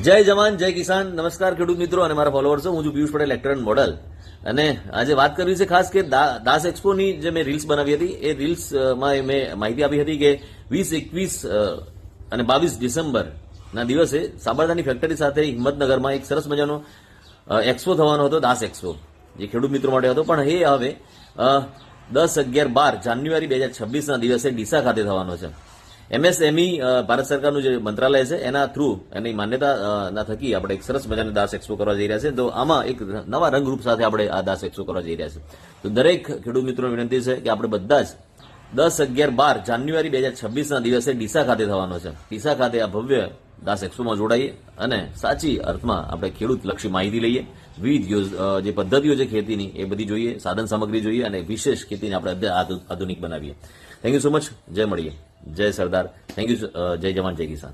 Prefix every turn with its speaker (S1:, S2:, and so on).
S1: જય જવાન જય કિસાન. નમસ્કાર ખેડૂત મિત્રો અને મારા ફોલોઅર્સો. હું છું Piyush Patel, actor and model. અને આજે વાત કરવી છે ખાસ કે દાસ એક્સપોની જે મેં રીલ્સ બનાવી હતી એ રીલ્સમાં મેં માહિતી આપી હતી કે 20, 21 અને 22 ડિસેમ્બરના દિવસે સાબરદાની ફેક્ટરી સાથે હિંમતનગરમાં એક સરસ મજાનો એક્સપો થવાનો હતો, દાસ એક્સપો, જે ખેડૂત મિત્રો માટે હતો. પણ એ હવે 10, 11, 12 જાન્યુઆરી 2026ના દિવસે ડીસા ખાતે થવાનો છે. એમએસએમઈ ભારત સરકારનું જે મંત્રાલય છે એના થ્રુ એની માન્યતાના થકી આપણે એક સરસ મજાની દાસ એક્સપો કરવા જઈ રહ્યા છે. તો આમાં એક નવા રંગરૂપ સાથે આપણે આ દાસ એક્સપો કરવા જઈ રહ્યા છે. તો દરેક ખેડૂત મિત્રોને વિનંતી છે કે આપણે બધા જ 10, 11, 12 જાન્યુઆરી 2026ના દિવસે ડીસા ખાતે થવાનો છે. ડીસા ખાતે આ ભવ્ય દાસ એક્સપોમાં જોડાઈએ અને સાચી અર્થમાં આપણે ખેડૂત લક્ષી માહિતી લઈએ. વિવિધ જે પદ્ધતિઓ છે ખેતીની એ બધી જોઈએ, સાધન સામગ્રી જોઈએ અને વિશેષ ખેતીને આપણે આધુનિક બનાવીએ. Thank you so much. જય મળીએ. જય સરદાર. Thank you. જય જવાન જય કિસાન.